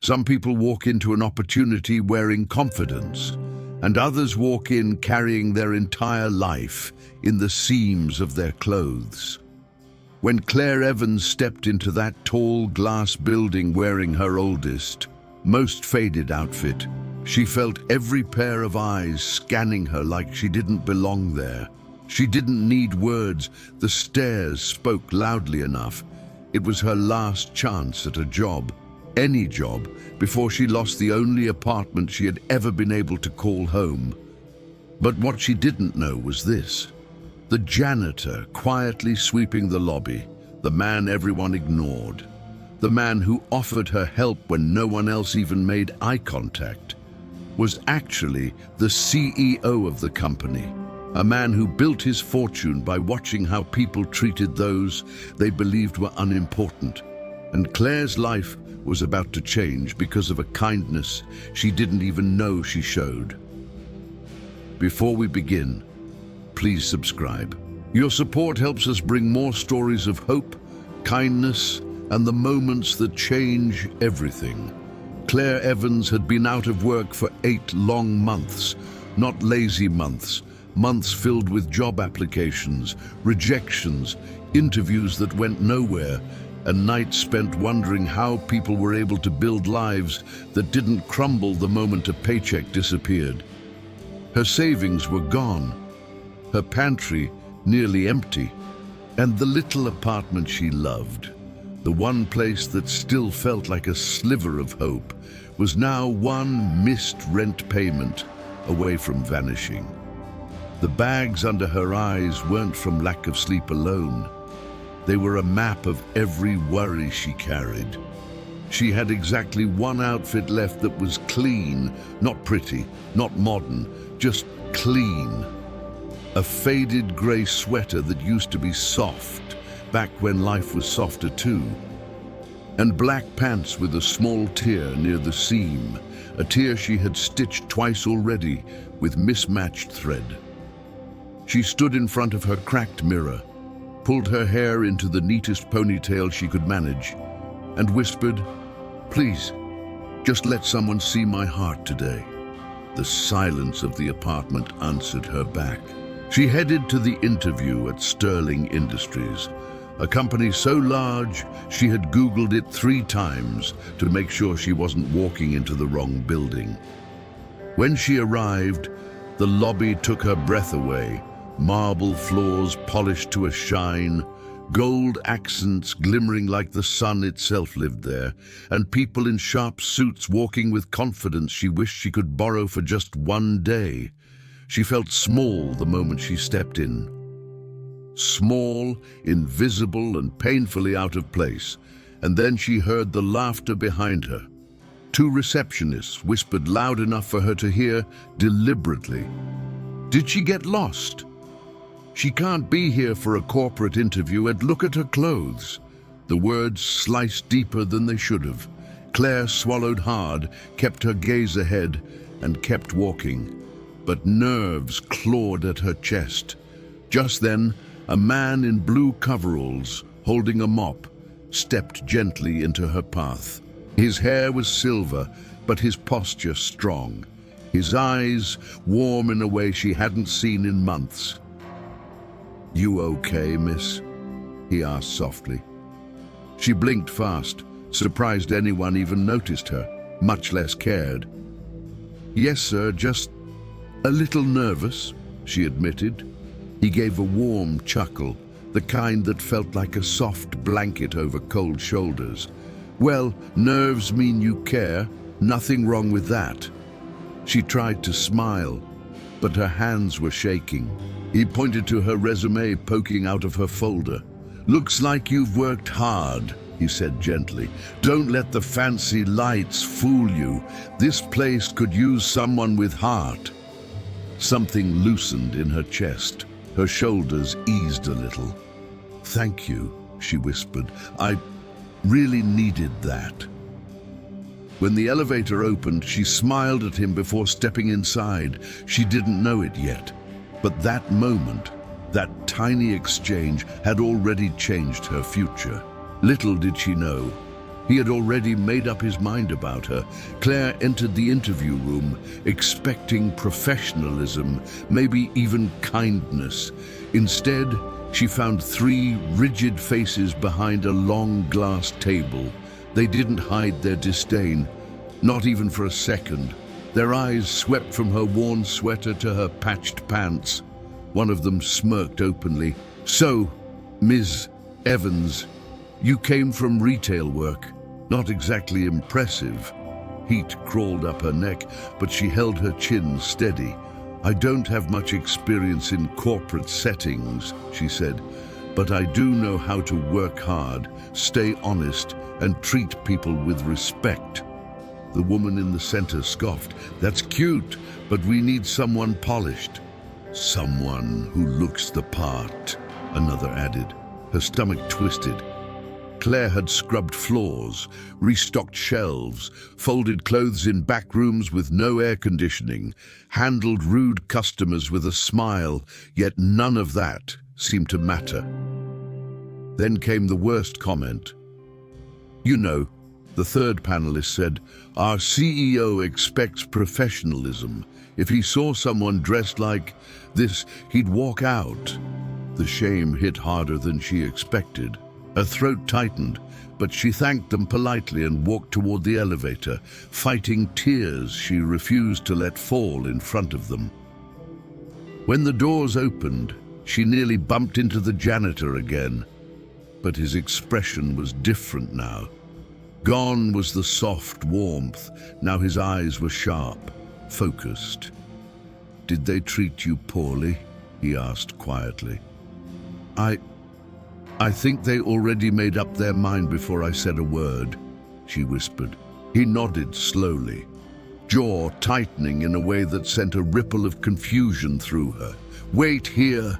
Some people walk into an opportunity wearing confidence, and others walk in carrying their entire life in the seams of their clothes. When Claire Evans stepped into that tall glass building wearing her oldest, most faded outfit, she felt every pair of eyes scanning her like she didn't belong there. She didn't need words, the stares spoke loudly enough. It was her last chance at a job, any job, before she lost the only apartment she had ever been able to call home. But what she didn't know was this: the janitor quietly sweeping the lobby, the man everyone ignored, the man who offered her help when no one else even made eye contact, was actually the CEO of the company, a man who built his fortune by watching how people treated those they believed were unimportant. And Claire's life was about to change because of a kindness she didn't even know she showed. Before we begin, please subscribe. Your support helps us bring more stories of hope, kindness, and the moments that change everything. Claire Evans had been out of work for 8 long months, not lazy months, months filled with job applications, rejections, interviews that went nowhere, and nights spent wondering how people were able to build lives that didn't crumble the moment a paycheck disappeared. Her savings were gone, her pantry nearly empty, and the little apartment she loved, the one place that still felt like a sliver of hope, was now one missed rent payment away from vanishing. The bags under her eyes weren't from lack of sleep alone. They were a map of every worry she carried. She had exactly one outfit left that was clean, not pretty, not modern, just clean. A faded gray sweater that used to be soft, back when life was softer too. And black pants with a small tear near the seam, a tear she had stitched twice already with mismatched thread. She stood in front of her cracked mirror, pulled her hair into the neatest ponytail she could manage, and whispered, "Please, just let someone see my heart today." The silence of the apartment answered her back. She headed to the interview at Sterling Industries, a company so large she had Googled it 3 times to make sure she wasn't walking into the wrong building. When she arrived, the lobby took her breath away. Marble floors polished to a shine, gold accents glimmering like the sun itself lived there, and people in sharp suits walking with confidence she wished she could borrow for just one day. She felt small the moment she stepped in. Small, invisible, and painfully out of place, and then she heard the laughter behind her. 2 receptionists whispered loud enough for her to hear deliberately. Did she get lost? She can't be here for a corporate interview, and look at her clothes. The words sliced deeper than they should have. Claire swallowed hard, kept her gaze ahead, and kept walking. But nerves clawed at her chest. Just then, a man in blue coveralls, holding a mop, stepped gently into her path. His hair was silver, but his posture strong. His eyes warm in a way she hadn't seen in months. "You okay, miss?" he asked softly. She blinked fast, surprised anyone even noticed her, much less cared. "Yes, sir, just a little nervous," she admitted. He gave a warm chuckle, the kind that felt like a soft blanket over cold shoulders. "Well, nerves mean you care. Nothing wrong with that." She tried to smile, but her hands were shaking. He pointed to her resume poking out of her folder. "Looks like you've worked hard," he said gently. "Don't let the fancy lights fool you. This place could use someone with heart." Something loosened in her chest. Her shoulders eased a little. "Thank you," she whispered. "I really needed that." When the elevator opened, she smiled at him before stepping inside. She didn't know it yet, but that moment, that tiny exchange, had already changed her future. Little did she know, He had already made up his mind about her. Claire entered the interview room, expecting professionalism, maybe even kindness. Instead, she found three rigid faces behind a long glass table. They didn't hide their disdain, not even for a second. Their eyes swept from her worn sweater to her patched pants. One of them smirked openly. "So, Ms. Evans, you came from retail work. Not exactly impressive." Heat crawled up her neck, but she held her chin steady. "I don't have much experience in corporate settings," she said, "but I do know how to work hard, stay honest, and treat people with respect." The woman in the center scoffed. "That's cute, but we need someone polished." "Someone who looks the part," another added. Her stomach twisted. Claire had scrubbed floors, restocked shelves, folded clothes in back rooms with no air conditioning, handled rude customers with a smile, yet none of that seemed to matter. Then came the worst comment. "You know," the third panelist said, "our CEO expects professionalism. If he saw someone dressed like this, he'd walk out." The shame hit harder than she expected. Her throat tightened, but she thanked them politely and walked toward the elevator, fighting tears she refused to let fall in front of them. When the doors opened, she nearly bumped into the janitor again, but his expression was different now. Gone was the soft warmth. Now his eyes were sharp, focused. "Did they treat you poorly?" he asked quietly. I think they already made up their mind before I said a word," she whispered. He nodded slowly, jaw tightening in a way that sent a ripple of confusion through her. "Wait here."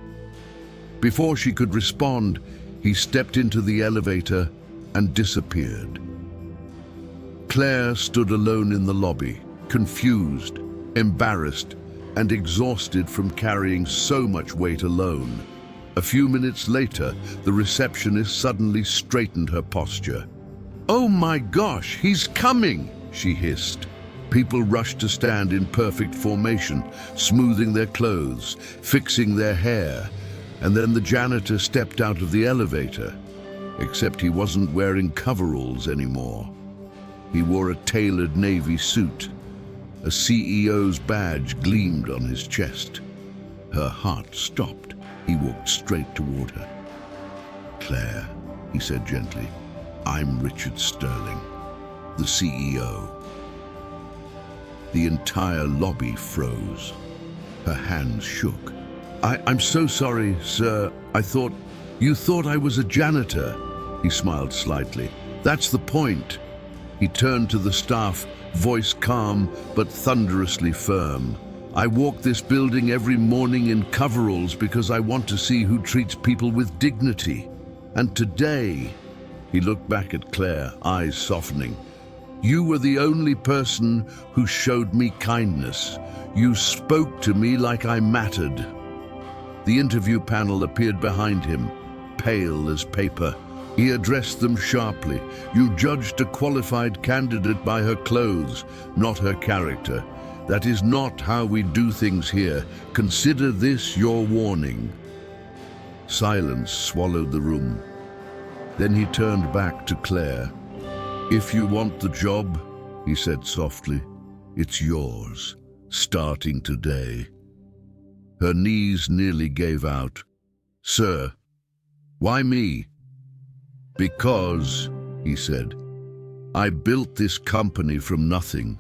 Before she could respond, he stepped into the elevator and disappeared. Claire stood alone in the lobby, confused, embarrassed, and exhausted from carrying so much weight alone. A few minutes later, the receptionist suddenly straightened her posture. "Oh my gosh, he's coming!" she hissed. People rushed to stand in perfect formation, smoothing their clothes, fixing their hair, and then the janitor stepped out of the elevator. Except he wasn't wearing coveralls anymore. He wore a tailored navy suit. A CEO's badge gleamed on his chest. Her heart stopped. He walked straight toward her. "Claire," he said gently, "I'm Richard Sterling, the CEO." The entire lobby froze. Her hands shook. I'm so sorry, sir. You thought I was a janitor." He smiled slightly. "That's the point." He turned to the staff, voice calm but thunderously firm. "I walk this building every morning in coveralls because I want to see who treats people with dignity. And today," he looked back at Claire, eyes softening, "you were the only person who showed me kindness. You spoke to me like I mattered." The interview panel appeared behind him, pale as paper. He addressed them sharply. "You judged a qualified candidate by her clothes, not her character. That is not how we do things here. Consider this your warning." Silence swallowed the room. Then he turned back to Claire. "If you want the job," he said softly, "it's yours, starting today." Her knees nearly gave out. "Sir, why me?" "Because," he said, "I built this company from nothing.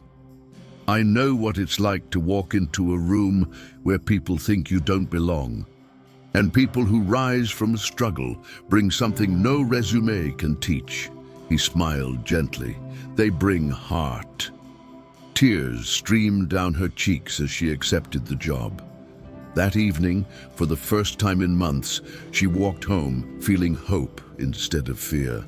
I know what it's like to walk into a room where people think you don't belong. And people who rise from a struggle bring something no resume can teach." He smiled gently. "They bring heart." Tears streamed down her cheeks as she accepted the job. That evening, for the first time in months, she walked home feeling hope instead of fear.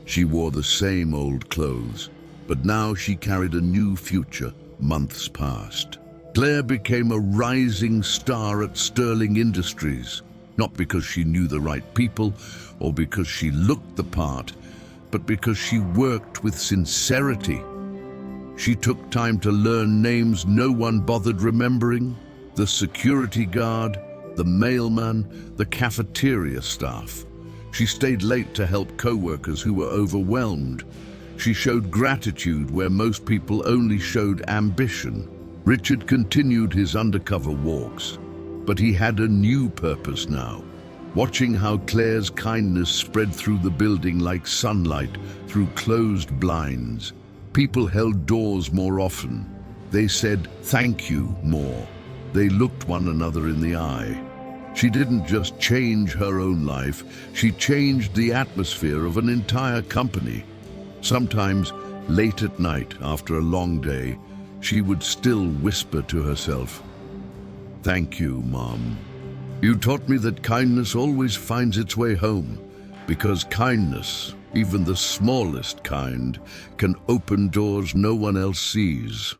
She wore the same old clothes, but now she carried a new future. Months passed. Claire became a rising star at Sterling Industries, not because she knew the right people or because she looked the part, but because she worked with sincerity. She took time to learn names no one bothered remembering: the security guard, the mailman, the cafeteria staff. She stayed late to help co-workers who were overwhelmed. She showed gratitude where most people only showed ambition. Richard continued his undercover walks, but he had a new purpose now. Watching how Claire's kindness spread through the building like sunlight through closed blinds. People held doors more often. They said thank you more. They looked one another in the eye. She didn't just change her own life, she changed the atmosphere of an entire company. Sometimes, late at night after a long day, she would still whisper to herself, "Thank you, Mom. You taught me that kindness always finds its way home, because kindness, even the smallest kind, can open doors no one else sees."